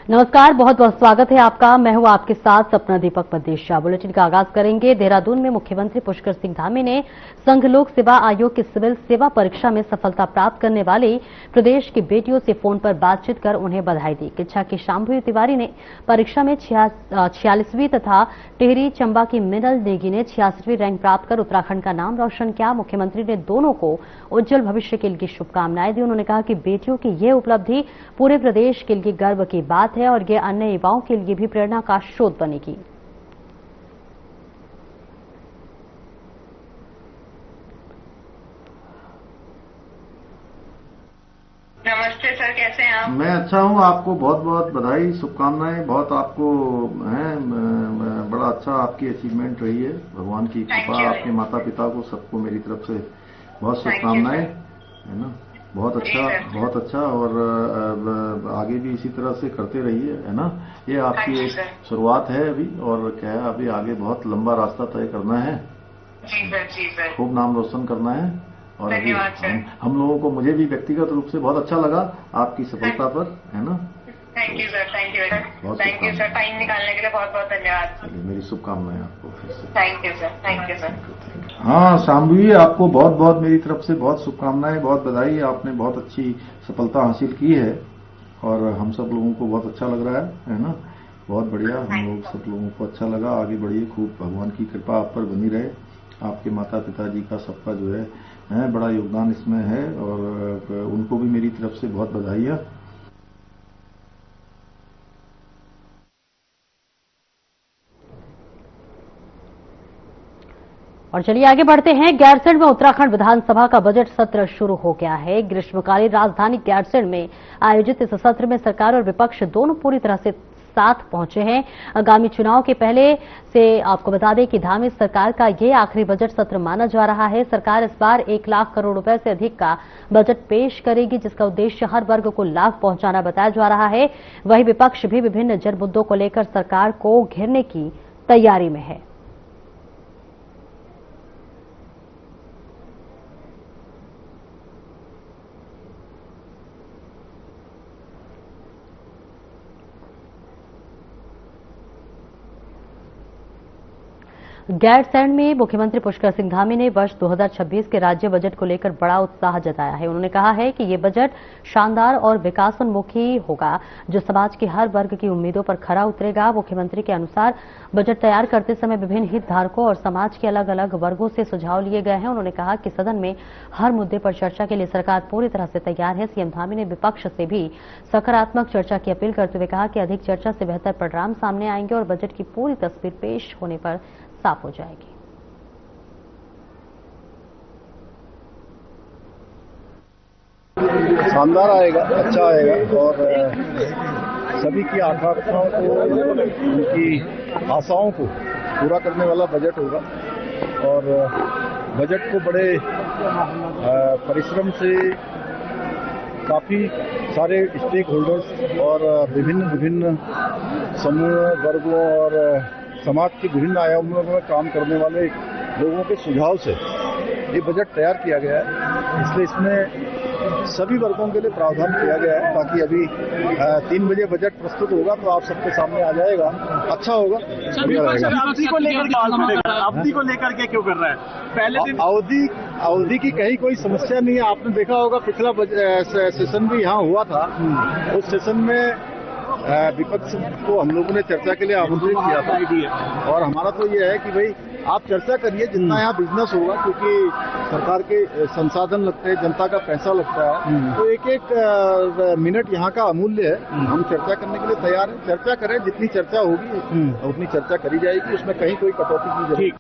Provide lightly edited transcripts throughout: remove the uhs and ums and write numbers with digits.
नमस्कार, बहुत बहुत स्वागत है आपका। मैं हूं आपके साथ सपना दीपक मदेशिया। बुलेटिन का आगाज करेंगे। देहरादून में मुख्यमंत्री पुष्कर सिंह धामी ने संघ लोक सेवा आयोग की सिविल सेवा परीक्षा में सफलता प्राप्त करने वाली प्रदेश की बेटियों से फोन पर बातचीत कर उन्हें बधाई दी। किच्छा की शांभवी तिवारी ने परीक्षा में 46वीं तथा टिहरी चंबा की मिनल नेगी ने 86वीं रैंक प्राप्त कर उत्तराखंड का नाम रोशन किया। मुख्यमंत्री ने दोनों को उज्जवल भविष्य के लिए शुभकामनाएं दी। उन्होंने कहा कि बेटियों की यह उपलब्धि पूरे प्रदेश के लिए गर्व की बात है और ये अन्य युवाओं के लिए भी प्रेरणा का स्रोत बनेगी। नमस्ते सर, कैसे हैं आप? मैं अच्छा हूं। आपको बहुत बहुत बधाई, शुभकामनाएं। बहुत आपको है बड़ा अच्छा आपकी अचीवमेंट रही है। भगवान की कृपा, आपके माता पिता को, सबको मेरी तरफ से बहुत शुभकामनाएं, है ना। बहुत अच्छा। और आगे भी इसी तरह से करते रहिए, है ना। ये आपकी एक शुरुआत है अभी, और क्या है, अभी आगे बहुत लंबा रास्ता तय करना है। जी सर। खूब नाम रोशन करना है। और अभी हम लोगों को, मुझे भी व्यक्तिगत रूप से बहुत अच्छा लगा आपकी सफलता पर, है ना। Thank you sir. Thank you sir. Time निकालने के लिए बहुत बहुत धन्यवाद। चलिए, मेरी शुभकामनाएं आपको फिर से। Thank you sir. हाँ शांभवी, आपको बहुत बहुत मेरी तरफ से बहुत शुभकामनाएं, बहुत बधाई। आपने बहुत अच्छी सफलता हासिल की है और हम सब लोगों को बहुत अच्छा लग रहा है ना। बहुत बढ़िया, हम लोग सब लोगों को अच्छा लगा। आगे बढ़िए, खूब भगवान की कृपा आप पर बनी रहे। आपके माता पिताजी का, सबका जो है बड़ा योगदान इसमें है, और उनको भी मेरी तरफ से बहुत बधाइयाँ। और चलिए आगे बढ़ते हैं। गैरसैंण में उत्तराखंड विधानसभा का बजट सत्र शुरू हो गया है। ग्रीष्मकालीन राजधानी गैरसैंण में आयोजित इस सत्र में सरकार और विपक्ष दोनों पूरी तरह से साथ पहुंचे हैं। आगामी चुनाव के पहले से आपको बता दें कि धामी सरकार का ये आखिरी बजट सत्र माना जा रहा है। सरकार इस बार 1 लाख करोड़ रुपए से अधिक का बजट पेश करेगी, जिसका उद्देश्य हर वर्ग को लाभ पहुंचाना बताया जा रहा है। वहीं विपक्ष भी विभिन्न जन मुद्दों को लेकर सरकार को घेरने की तैयारी में है। गैरसैंण में मुख्यमंत्री पुष्कर सिंह धामी ने वर्ष 2026 के राज्य बजट को लेकर बड़ा उत्साह जताया है। उन्होंने कहा है कि ये बजट शानदार और विकासोन्मुखी होगा, जो समाज के हर वर्ग की उम्मीदों पर खरा उतरेगा। मुख्यमंत्री के अनुसार बजट तैयार करते समय विभिन्न हितधारकों और समाज के अलग अलग वर्गों से सुझाव लिए गए हैं। उन्होंने कहा कि सदन में हर मुद्दे पर चर्चा के लिए सरकार पूरी तरह से तैयार है। सीएम धामी ने विपक्ष से भी सकारात्मक चर्चा की अपील करते हुए कहा कि अधिक चर्चा से बेहतर परिणाम सामने आएंगे और बजट की पूरी तस्वीर पेश होने पर साफ हो जाएगी। शानदार आएगा, अच्छा आएगा और सभी की आकांक्षाओं को, उनकी आशाओं को पूरा करने वाला बजट होगा। और बजट को बड़े परिश्रम से काफी सारे स्टेक होल्डर्स और विभिन्न समूह, वर्गों और समाज के विभिन्न आयामों में काम करने वाले लोगों के सुझाव से ये बजट तैयार किया गया है। इसलिए इसमें सभी वर्गों के लिए प्रावधान किया गया है, ताकि अभी 3 बजे बजट प्रस्तुत होगा तो आप सबके सामने आ जाएगा, अच्छा होगा। अवधि को लेकर के क्यों कर रहा है? पहले दिन अवधि की कहीं कोई समस्या नहीं है। आपने देखा होगा पिछला सेशन भी यहाँ हुआ था। उस सेशन में विपक्ष को हम लोगों ने चर्चा के लिए आमंत्रित किया था, और हमारा तो ये है कि भाई आप चर्चा करिए, जितना यहाँ बिजनेस होगा, क्योंकि सरकार के संसाधन लगते हैं, जनता का पैसा लगता है, तो एक मिनट यहाँ का अमूल्य है। हम चर्चा करने के लिए तैयार हैं। चर्चा करें, जितनी चर्चा होगी उतनी चर्चा करी जाएगी, उसमें कहीं कोई कटौती की जरूरत नहीं।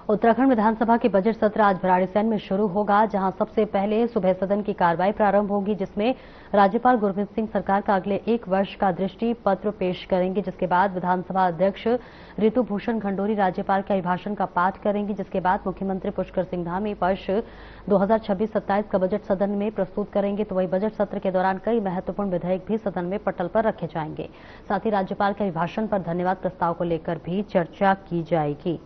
उत्तराखंड विधानसभा के बजट सत्र आज भराड़ीसैंण में शुरू होगा, जहां सबसे पहले सुबह सदन की कार्रवाई प्रारंभ होगी, जिसमें राज्यपाल गुरमीत सिंह सरकार का अगले 1 वर्ष का दृष्टि पत्र पेश करेंगे। जिसके बाद विधानसभा अध्यक्ष ऋतु भूषण खंडूरी राज्यपाल के अभिभाषण का पाठ करेंगे, जिसके बाद मुख्यमंत्री पुष्कर सिंह धामी वर्ष 2026-27 का बजट सदन में प्रस्तुत करेंगे। तो वही बजट सत्र के दौरान कई महत्वपूर्ण विधेयक भी सदन में पटल पर रखे जाएंगे। साथ ही राज्यपाल के अभिभाषण पर धन्यवाद प्रस्ताव को लेकर भी चर्चा की जाएगी।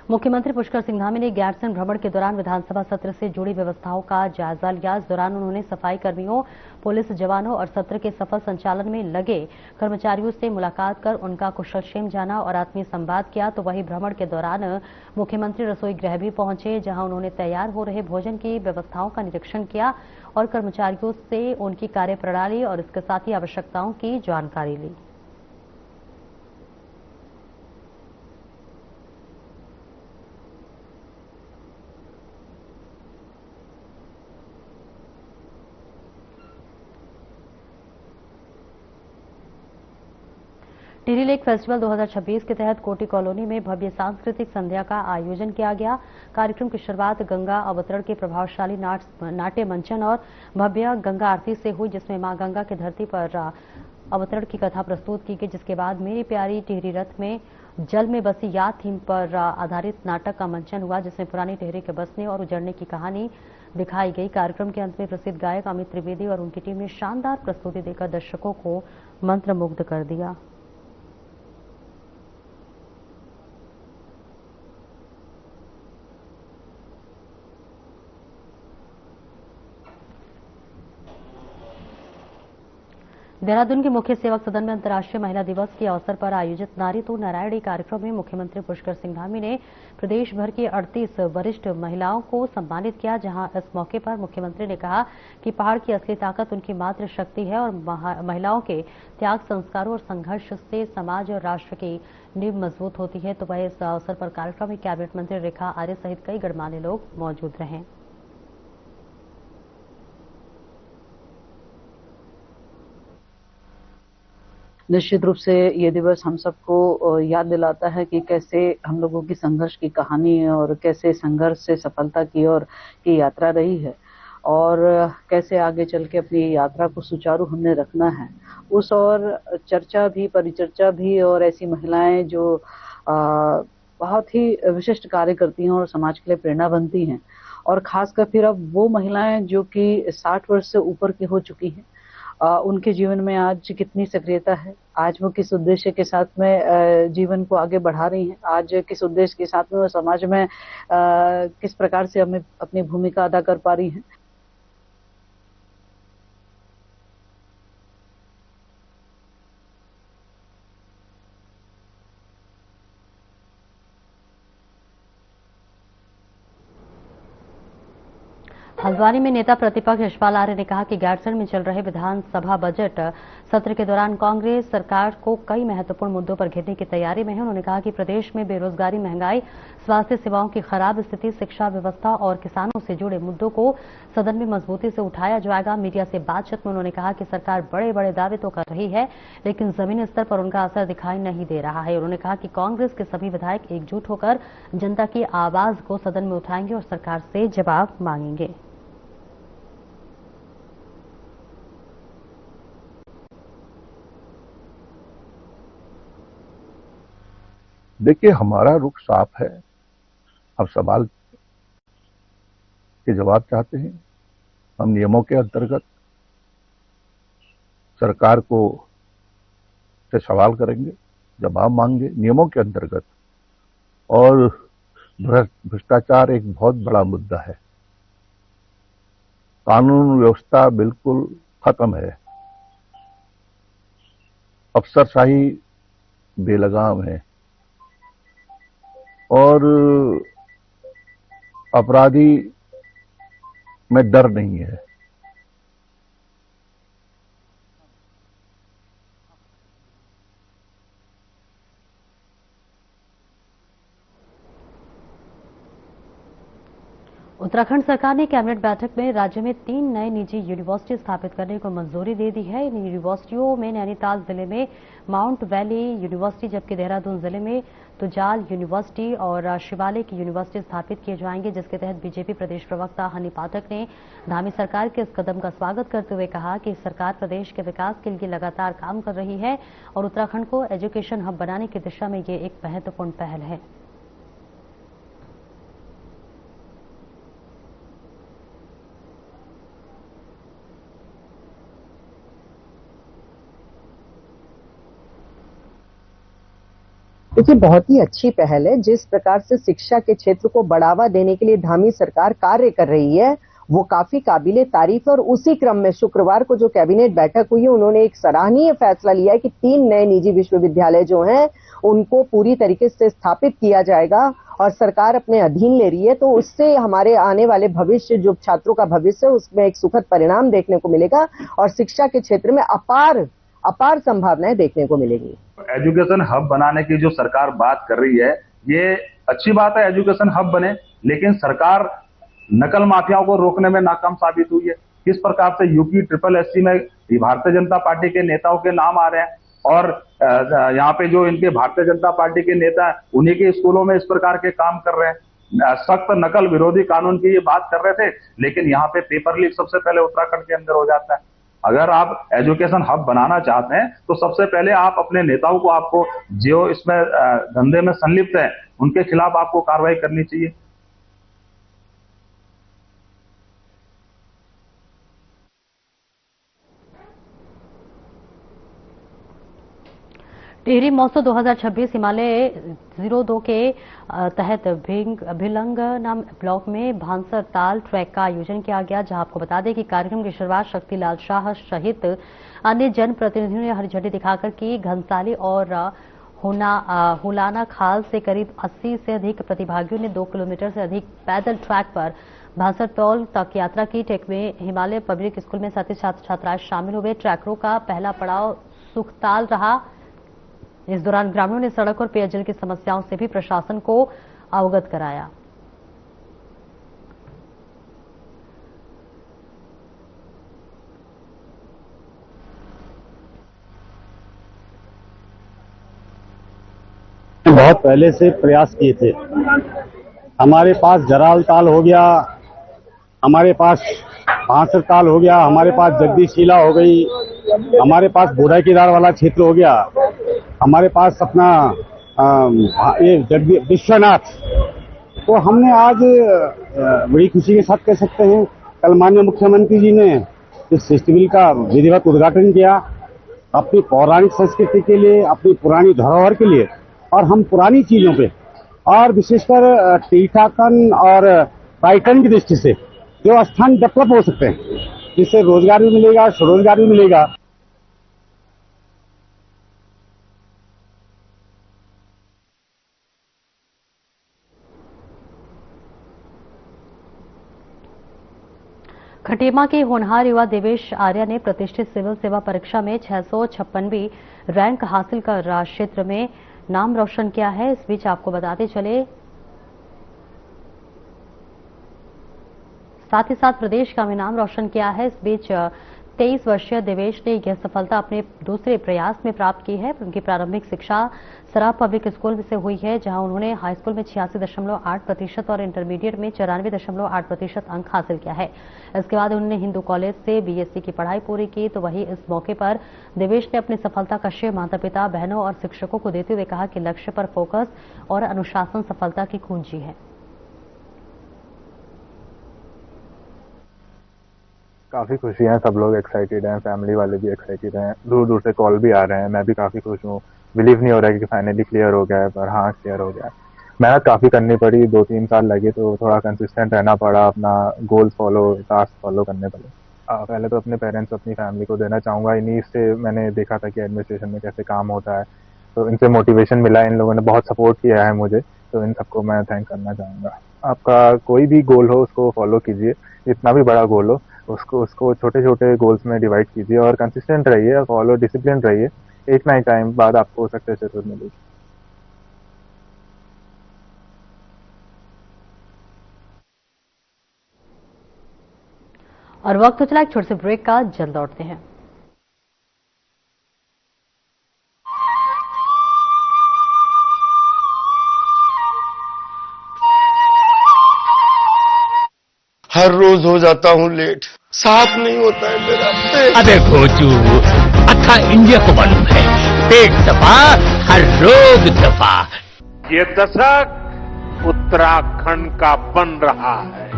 मुख्यमंत्री पुष्कर सिंह धामी ने गैरसैंण भ्रमण के दौरान विधानसभा सत्र से जुड़ी व्यवस्थाओं का जायजा लिया। इस दौरान उन्होंने सफाई कर्मियों, पुलिस जवानों और सत्र के सफल संचालन में लगे कर्मचारियों से मुलाकात कर उनका कुशलक्षेम जाना और आत्मीय संवाद किया। तो वहीं भ्रमण के दौरान मुख्यमंत्री रसोई गृह भी पहुंचे, जहां उन्होंने तैयार हो रहे भोजन की व्यवस्थाओं का निरीक्षण किया और कर्मचारियों से उनकी कार्यप्रणाली और इसके साथ ही आवश्यकताओं की जानकारी ली। टिहरी लेक फेस्टिवल 2026 के तहत कोटी कॉलोनी में भव्य सांस्कृतिक संध्या का आयोजन किया गया। कार्यक्रम की शुरुआत गंगा अवतरण के प्रभावशाली नाट्य मंचन और भव्य गंगा आरती से हुई, जिसमें मां गंगा की धरती पर अवतरण की कथा प्रस्तुत की गई। जिसके बाद मेरी प्यारी टिहरी रथ में जल में बसी याद थीम पर आधारित नाटक का मंचन हुआ, जिसमें पुरानी टिहरी के बसने और उजड़ने की कहानी दिखाई गई। कार्यक्रम के अंत में प्रसिद्ध गायक अमित त्रिवेदी और उनकी टीम ने शानदार प्रस्तुति देकर दर्शकों को मंत्रमुग्ध कर दिया। देहरादून के मुख्य सेवक सदन में अंतर्राष्ट्रीय महिला दिवस के अवसर पर आयोजित नारी तो नारायणी कार्यक्रम में मुख्यमंत्री पुष्कर सिंह धामी ने प्रदेश भर की 38 वरिष्ठ महिलाओं को सम्मानित किया। जहां इस मौके पर मुख्यमंत्री ने कहा कि पहाड़ की असली ताकत उनकी मातृशक्ति है और महिलाओं के त्याग, संस्कारों और संघर्ष से समाज और राष्ट्र की नींव मजबूत होती है। तो वह इस अवसर पर कार्यक्रम में कैबिनेट मंत्री रेखा आर्य सहित कई गणमान्य लोग मौजूद रहे। निश्चित रूप से ये दिवस हम सबको याद दिलाता है कि कैसे हम लोगों की संघर्ष की कहानी है और कैसे संघर्ष से सफलता की ओर की यात्रा रही है और कैसे आगे चल के अपनी यात्रा को सुचारू हमने रखना है। उस और चर्चा भी, परिचर्चा भी और ऐसी महिलाएं जो बहुत ही विशिष्ट कार्य करती हैं और समाज के लिए प्रेरणा बनती हैं, और खासकर फिर अब वो महिलाएं जो कि 60 वर्ष से ऊपर की हो चुकी हैं, उनके जीवन में आज कितनी सक्रियता है, आज वो किस उद्देश्य के साथ में जीवन को आगे बढ़ा रही हैं, आज किस उद्देश्य के साथ में वो समाज में किस प्रकार से हमें अपनी भूमिका अदा कर पा रही हैं। हल्द्वानी में नेता प्रतिपक्ष यशपाल आर्य ने कहा कि गैरसैंण में चल रहे विधानसभा बजट सत्र के दौरान कांग्रेस सरकार को कई महत्वपूर्ण मुद्दों पर घेरने की तैयारी में है। उन्होंने कहा कि प्रदेश में बेरोजगारी, महंगाई, स्वास्थ्य सेवाओं की खराब स्थिति, शिक्षा व्यवस्था और किसानों से जुड़े मुद्दों को सदन में मजबूती से उठाया जाएगा। मीडिया से बातचीत में उन्होंने कहा कि सरकार बड़े बड़े दावे तो कर रही है, लेकिन जमीनी स्तर पर उनका असर दिखाई नहीं दे रहा है। उन्होंने कहा कि कांग्रेस के सभी विधायक एकजुट होकर जनता की आवाज को सदन में उठाएंगे और सरकार से जवाब मांगेंगे। देखिए, हमारा रुख साफ है। अब सवाल के जवाब चाहते हैं। हम नियमों के अंतर्गत सरकार को से सवाल करेंगे, जवाब मांगेंगे नियमों के अंतर्गत। और भ्रष्टाचार एक बहुत बड़ा मुद्दा है। कानून व्यवस्था बिल्कुल खत्म है। अफसरशाही बेलगाम है और अपराधी में डर नहीं है। उत्तराखंड सरकार ने कैबिनेट बैठक में राज्य में 3 नए निजी यूनिवर्सिटी स्थापित करने को मंजूरी दे दी है। इन यूनिवर्सिटियों में नैनीताल जिले में माउंट वैली यूनिवर्सिटी, जबकि देहरादून जिले में तुजाल यूनिवर्सिटी और शिवालिक यूनिवर्सिटी स्थापित किए जाएंगे, जिसके तहत बीजेपी प्रदेश प्रवक्ता हनी पाठक ने धामी सरकार के इस कदम का स्वागत करते हुए कहा कि सरकार प्रदेश के विकास के लिए लगातार काम कर रही है और उत्तराखंड को एजुकेशन हब बनाने की दिशा में ये एक महत्वपूर्ण पहल है। देखिए, बहुत ही अच्छी पहल है। जिस प्रकार से शिक्षा के क्षेत्र को बढ़ावा देने के लिए धामी सरकार कार्य कर रही है वो काफी काबिले तारीफ है। और उसी क्रम में शुक्रवार को जो कैबिनेट बैठक हुई है उन्होंने एक सराहनीय फैसला लिया है कि 3 नए निजी विश्वविद्यालय जो हैं उनको पूरी तरीके से स्थापित किया जाएगा और सरकार अपने अधीन ले रही है। तो उससे हमारे आने वाले भविष्य, जो छात्रों का भविष्य है, उसमें एक सुखद परिणाम देखने को मिलेगा और शिक्षा के क्षेत्र में अपार संभावनाएं देखने को मिलेगी। एजुकेशन हब बनाने की जो सरकार बात कर रही है, ये अच्छी बात है, एजुकेशन हब बने, लेकिन सरकार नकल माफियाओं को रोकने में नाकाम साबित हुई है। किस प्रकार से यूपी SSSC में भारतीय जनता पार्टी के नेताओं के नाम आ रहे हैं और यहाँ पे जो इनके भारतीय जनता पार्टी के नेता उन्हीं के स्कूलों में इस प्रकार के काम कर रहे हैं। सख्त नकल विरोधी कानून की ये बात कर रहे थे, लेकिन यहाँ पे पेपर लीक सबसे पहले उत्तराखंड के अंदर हो जाता है। अगर आप एजुकेशन हब बनाना चाहते हैं तो सबसे पहले आप अपने नेताओं को, आपको जो इसमें धंधे में संलिप्त है, उनके खिलाफ आपको कार्रवाई करनी चाहिए। टिहरी महोत्सव 2026 हिमालय 02 के तहत भिलंग नाम ब्लॉक में भांसर ताल ट्रैक का आयोजन किया गया, जहां आपको बता दें कि कार्यक्रम की शुरुआत शक्तिलाल शाह सहित अन्य जनप्रतिनिधियों ने हरी झंडी दिखाकर की। घनसाली और हुलाना खाल से करीब 80 से अधिक प्रतिभागियों ने 2 किलोमीटर से अधिक पैदल ट्रैक पर भांसर ताल तक यात्रा की। ट्रैक में हिमालय पब्लिक स्कूल में 37 छात्र छात्राएं शामिल हुए। ट्रैकरों का पहला पड़ाव सुखताल रहा। इस दौरान ग्रामीणों ने सड़क और पेयजल की समस्याओं से भी प्रशासन को अवगत कराया। बहुत पहले से प्रयास किए थे। हमारे पास जराल ताल हो गया, हमारे पास भांसर ताल हो गया, हमारे पास जगदीशिला हो गई, हमारे पास बोरा केदार वाला क्षेत्र हो गया, हमारे पास अपना ये विश्वनाथ। तो हमने आज बड़ी खुशी के साथ कह सकते हैं, कल माननीय मुख्यमंत्री जी ने इस फेस्टिवल का विधिवत उद्घाटन किया अपनी पौराणिक संस्कृति के लिए, अपनी पुरानी धरोहर के लिए और हम पुरानी चीजों पे और विशेषकर तीर्थाटन और पर्यटन की दृष्टि से जो स्थान डेवलप हो सकते हैं, जिससे रोजगार भी मिलेगा, स्वरोजगार भी मिलेगा। खटीमा के होनहार युवा देवेश आर्या ने प्रतिष्ठित सिविल सेवा परीक्षा में 656वीं रैंक हासिल कर क्षेत्र में नाम रोशन किया है। इस बीच आपको बताते चले, साथ ही साथ प्रदेश का भी नाम रोशन किया है। इस बीच 23 वर्षीय देवेश ने यह सफलता अपने दूसरे प्रयास में प्राप्त की है। उनकी प्रारंभिक शिक्षा सराफ पब्लिक स्कूल से हुई है, जहां उन्होंने हाई स्कूल में 86.8% और इंटरमीडिएट में 94.8% अंक हासिल किया है। इसके बाद उन्होंने हिंदू कॉलेज से BSc की पढ़ाई पूरी की। तो वहीं इस मौके पर देवेश ने अपनी सफलता का श्रेय माता पिता, बहनों और शिक्षकों को देते हुए कहा कि लक्ष्य पर फोकस और अनुशासन सफलता की कुंजी है। काफ़ी खुशी है, सब लोग एक्साइटेड हैं, फैमिली वाले भी एक्साइटेड हैं, दूर दूर से कॉल भी आ रहे हैं। मैं भी काफ़ी खुश हूँ। बिलीव नहीं हो रहा है कि फाइनली क्लियर हो गया है, पर हाँ क्लियर हो गया है। मेहनत काफ़ी करनी पड़ी, 2-3 साल लगे, तो थोड़ा कंसिस्टेंट रहना पड़ा, अपना गोल फॉलो, टास्क फॉलो करने पड़े। पहले तो अपने पेरेंट्स, अपनी फैमिली को देना चाहूँगा। इन्हीं से मैंने देखा था कि एडमिनिस्ट्रेशन में कैसे काम होता है, तो इनसे मोटिवेशन मिला, इन लोगों ने बहुत सपोर्ट किया है मुझे, तो इन सबको मैं थैंक करना चाहूँगा। आपका कोई भी गोल हो उसको फॉलो कीजिए, जितना भी बड़ा गोल हो उसको छोटे छोटे गोल्स में डिवाइड कीजिए और कंसिस्टेंट रहिए, फॉलो डिसिप्लिन रहिए। एक ना एक टाइम बाद आपको सक्सेस जरूर मिलेगी। और वक्त हो चला एक छोटे से ब्रेक का, जल्द लौटते हैं। हर रोज हो जाता हूँ लेट, साफ नहीं होता है मेरा पेट। अबे भोजू, अच्छा इंडिया को मालूम है, पेट दफा हर रोग दफा। ये दशक उत्तराखंड का बन रहा है।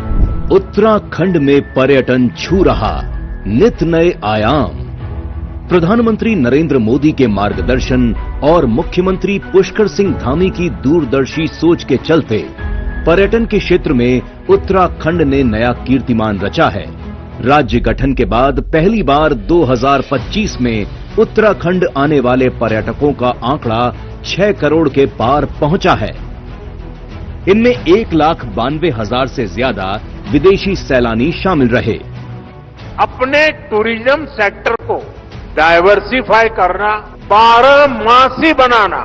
उत्तराखंड में पर्यटन छू रहा नित नए आयाम। प्रधानमंत्री नरेंद्र मोदी के मार्गदर्शन और मुख्यमंत्री पुष्कर सिंह धामी की दूरदर्शी सोच के चलते पर्यटन के क्षेत्र में उत्तराखंड ने नया कीर्तिमान रचा है। राज्य गठन के बाद पहली बार 2025 में उत्तराखंड आने वाले पर्यटकों का आंकड़ा 6 करोड़ के पार पहुंचा है। इनमें 1,92,000 से ज्यादा विदेशी सैलानी शामिल रहे। अपने टूरिज्म सेक्टर को डाइवर्सिफाई करना, 12 मासी बनाना,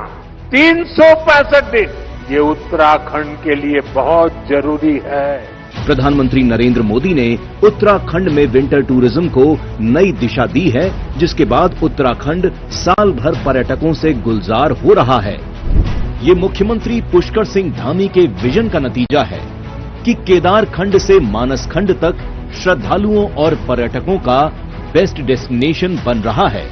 365 दिन, ये उत्तराखंड के लिए बहुत जरूरी है। प्रधानमंत्री नरेंद्र मोदी ने उत्तराखंड में विंटर टूरिज्म को नई दिशा दी है, जिसके बाद उत्तराखंड साल भर पर्यटकों से गुलजार हो रहा है। ये मुख्यमंत्री पुष्कर सिंह धामी के विजन का नतीजा है कि केदारखंड से मानसखंड तक श्रद्धालुओं और पर्यटकों का बेस्ट डेस्टिनेशन बन रहा है।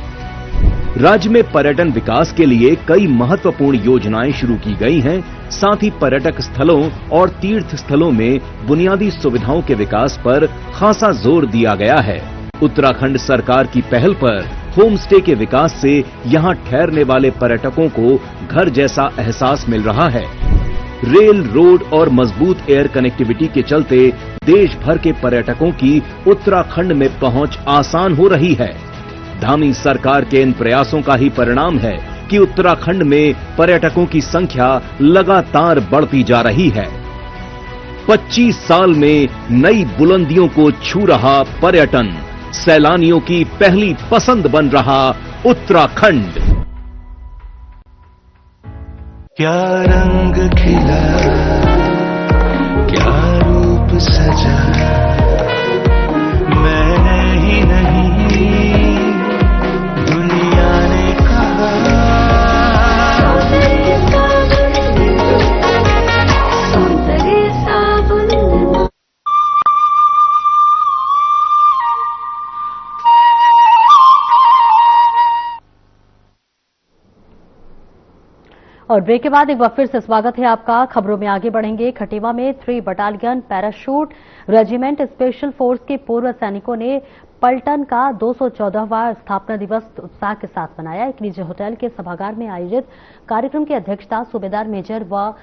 राज्य में पर्यटन विकास के लिए कई महत्वपूर्ण योजनाएं शुरू की गई हैं। साथ ही पर्यटक स्थलों और तीर्थ स्थलों में बुनियादी सुविधाओं के विकास पर खासा जोर दिया गया है। उत्तराखंड सरकार की पहल पर होम स्टे के विकास से यहां ठहरने वाले पर्यटकों को घर जैसा एहसास मिल रहा है। रेल, रोड और मजबूत एयर कनेक्टिविटी के चलते देश भर के पर्यटकों की उत्तराखंड में पहुंच आसान हो रही है। धामी सरकार के इन प्रयासों का ही परिणाम है कि उत्तराखंड में पर्यटकों की संख्या लगातार बढ़ती जा रही है। 25 साल में नई बुलंदियों को छू रहा पर्यटन, सैलानियों की पहली पसंद बन रहा उत्तराखंड। क्या रंग खिला, क्या रूप सजा, मैं ही नहीं दुनिया ने कहा। और ब्रेक के बाद एक बार फिर से स्वागत है आपका। खबरों में आगे बढ़ेंगे। खटीमा में 3 battalion parachute regiment special force के पूर्व सैनिकों ने पलटन का 214वां स्थापना दिवस उत्साह के साथ मनाया। एक निजी होटल के सभागार में आयोजित कार्यक्रम की अध्यक्षता सूबेदार मेजर व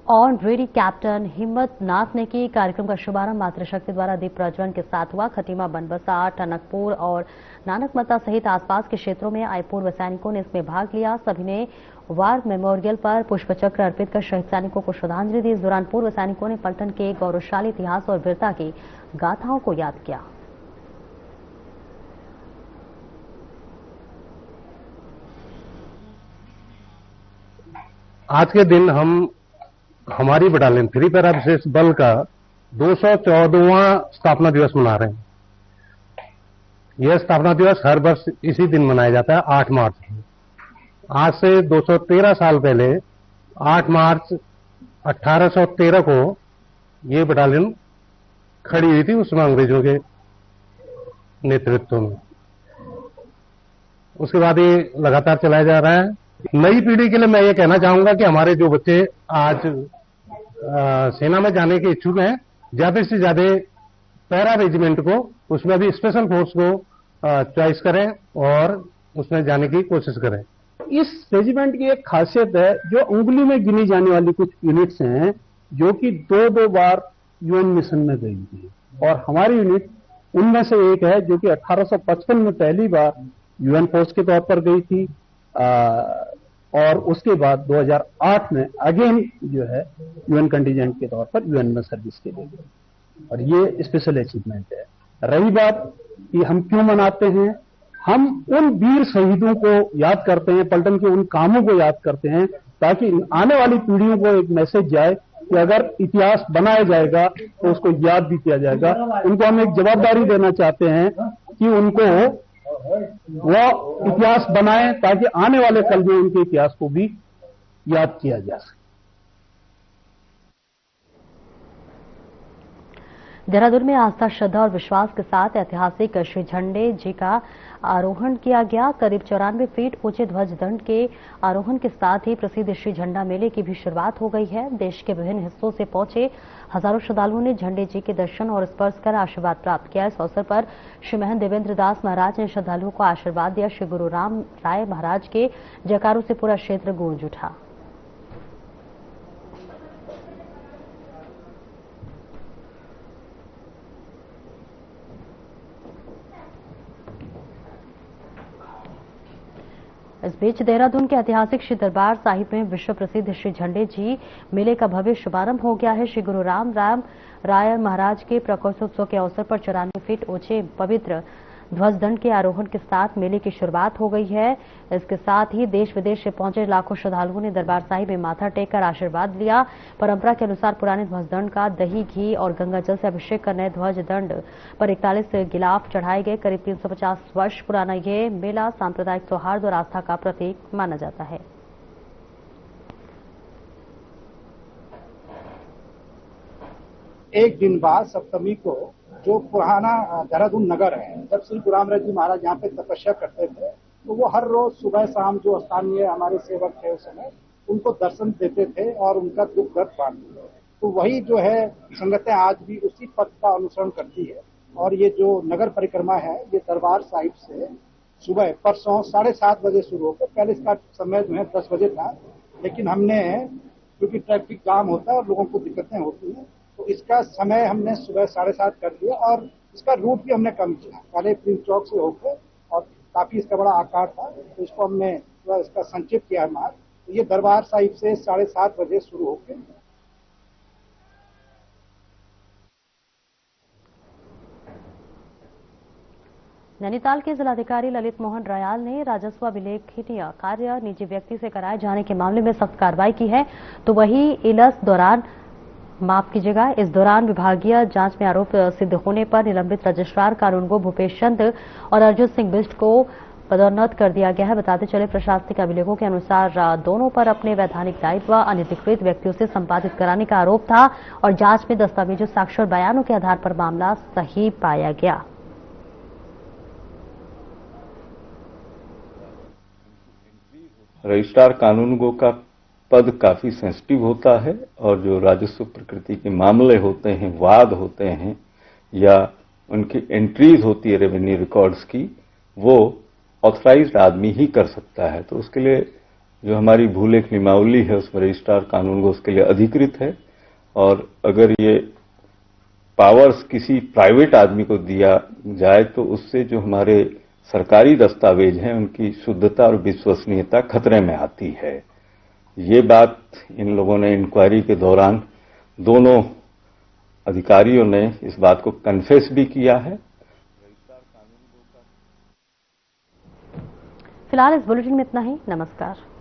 ऑनरेरी कैप्टन हिम्मत नाथ ने की। कार्यक्रम का शुभारंभ मातृशक्ति द्वारा दीप प्रज्वलन के साथ हुआ। खटीमा, बनबसा, टनकपुर और नानकमता सहित आसपास के क्षेत्रों में आए पूर्व सैनिकों ने इसमें भाग लिया। सभी ने वार मेमोरियल पर पुष्पचक्र अर्पित कर शहीद सैनिकों को श्रद्धांजलि दी। इस दौरान पूर्व सैनिकों ने पलटन के गौरवशाली इतिहास और वीरता की गाथाओं को याद किया। आज के दिन हम हमारी बटालियन 3 पैरा विशेष बल का 214वां स्थापना दिवस मना रहे हैं। यह स्थापना दिवस हर वर्ष इसी दिन मनाया जाता है, 8 मार्च को। आज से 213 साल पहले 8 मार्च 1813 को ये बटालियन खड़ी हुई थी, उसमें अंग्रेजों के नेतृत्व में। उसके बाद ये लगातार चलाया जा रहा है। नई पीढ़ी के लिए मैं ये कहना चाहूंगा कि हमारे जो बच्चे आज सेना में जाने के इच्छुक हैं, ज्यादा से ज्यादा पैरा रेजिमेंट को, उसमें भी स्पेशल फोर्स को चॉइस करें और उसमें जाने की कोशिश करें। इस रेजिमेंट की एक खासियत है, जो उंगली में गिनी जाने वाली कुछ यूनिट्स हैं जो कि 2-2 बार यूएन मिशन में गई थी, और हमारी यूनिट उनमें से एक है जो कि 1855 में पहली बार यूएन फोर्स के तौर पर गई थी, और उसके बाद 2008 में अगेन जो है यूएन कंटीजेंट के तौर पर यूएन में सर्विस के लिए गई। और ये स्पेशल अचीवमेंट है। रही बात कि हम क्यों मनाते हैं, हम उन वीर शहीदों को याद करते हैं, पलटन के उन कामों को याद करते हैं, ताकि आने वाली पीढ़ियों को एक मैसेज जाए कि अगर इतिहास बनाया जाएगा तो उसको याद भी किया जाएगा। उनको हम एक जवाबदारी देना चाहते हैं कि उनको वो इतिहास बनाएं ताकि आने वाले कल में उनके इतिहास को भी याद किया जा सके। देहरादून में आस्था, श्रद्धा और विश्वास के साथ ऐतिहासिक श्री झंडे जी का आरोहण किया गया। करीब 94 फीट ऊंचे ध्वज दंड के आरोहण के साथ ही प्रसिद्ध श्री झंडा मेले की भी शुरुआत हो गई है। देश के विभिन्न हिस्सों से पहुंचे हजारों श्रद्धालुओं ने झंडे जी के दर्शन और स्पर्श कर आशीर्वाद प्राप्त किया। इस अवसर पर श्री महंत देवेंद्र दास महाराज ने श्रद्धालुओं को आशीर्वाद दिया। श्री गुरु राम राय महाराज के जयकारों से पूरा क्षेत्र गूंज उठा। इस बीच देहरादून के ऐतिहासिक श्री दरबार साहिब में विश्व प्रसिद्ध श्री झंडे जी मेले का भव्य शुभारंभ हो गया है। श्री गुरु राम राय महाराज के प्रकाशोत्सव के अवसर पर 94 फीट ऊंचे पवित्र ध्वज दंड के आरोहण के साथ मेले की शुरुआत हो गई है। इसके साथ ही देश विदेश से पहुंचे लाखों श्रद्धालुओं ने दरबार साहिब में माथा टेककर आशीर्वाद लिया। परंपरा के अनुसार पुराने ध्वज दंड का दही, घी और गंगा जल से अभिषेक कर नए ध्वज दंड पर 41 गिलाफ चढ़ाए गए। करीब 350 वर्ष पुराना ये मेला सांप्रदायिक सौहार्द और आस्था का प्रतीक माना जाता है। एक दिन बाद सप्तमी को जो पुराना देहरादून नगर है, जब श्री गुरु राम राय जी महाराज यहाँ पे तपस्या करते थे तो वो हर रोज सुबह शाम जो स्थानीय हमारे सेवक थे उस समय उनको दर्शन देते थे और उनका दुख दर्द बांटते थे। तो वही जो है संगतें आज भी उसी पथ का अनुसरण करती है। और ये जो नगर परिक्रमा है ये दरबार साहिब से सुबह परसों 7:30 बजे शुरू होकर, पहले इसका समय जो है 10 बजे था, लेकिन हमने क्योंकि ट्रैफिक जाम होता है और लोगों को दिक्कतें होती हैं तो इसका समय हमने सुबह 7:30 कर दिया और इसका रूट भी हमने कम किया। पहले प्रिंस चौक से होकर और काफी इसका बड़ा आकार था तो इसको हमने थोड़ा इसका संक्षिप्त किया मार्ग। तो ये दरबार साहिब से 7:30 बजे शुरू होकर नैनीताल के जिलाधिकारी ललित मोहन रयाल ने राजस्व अभिलेखनीय कार्य निजी व्यक्ति से कराए जाने के मामले में सख्त कार्रवाई की है। तो वही इस दौरान विभागीय जांच में आरोप सिद्ध होने पर निलंबित रजिस्ट्रार कानूनगो भूपेश चंद और अर्जुन सिंह बिष्ट को पदोन्नत कर दिया गया है। बताते चले प्रशासनिक अभिलेखों के अनुसार दोनों पर अपने वैधानिक दायित्व अनधिकृत व्यक्तियों से संपादित कराने का आरोप था और जांच में दस्तावेजों, साक्ष्य और बयानों के आधार पर मामला सही पाया गया। रजिस्ट्रार कानूनगो का पद काफी सेंसिटिव होता है और जो राजस्व प्रकृति के मामले होते हैं, वाद होते हैं या उनकी एंट्रीज होती है रेवेन्यू रिकॉर्ड्स की, वो ऑथराइज्ड आदमी ही कर सकता है। तो उसके लिए जो हमारी भूलेख नियमावली है उसमें रजिस्ट्रार कानूनगो उसके लिए अधिकृत है और अगर ये पावर्स किसी प्राइवेट आदमी को दिया जाए तो उससे जो हमारे सरकारी दस्तावेज हैं उनकी शुद्धता और विश्वसनीयता खतरे में आती है। ये बात इन लोगों ने इंक्वायरी के दौरान दोनों अधिकारियों ने इस बात को कन्फेस भी किया है। फिलहाल इस बुलेटिन में इतना ही। नमस्कार।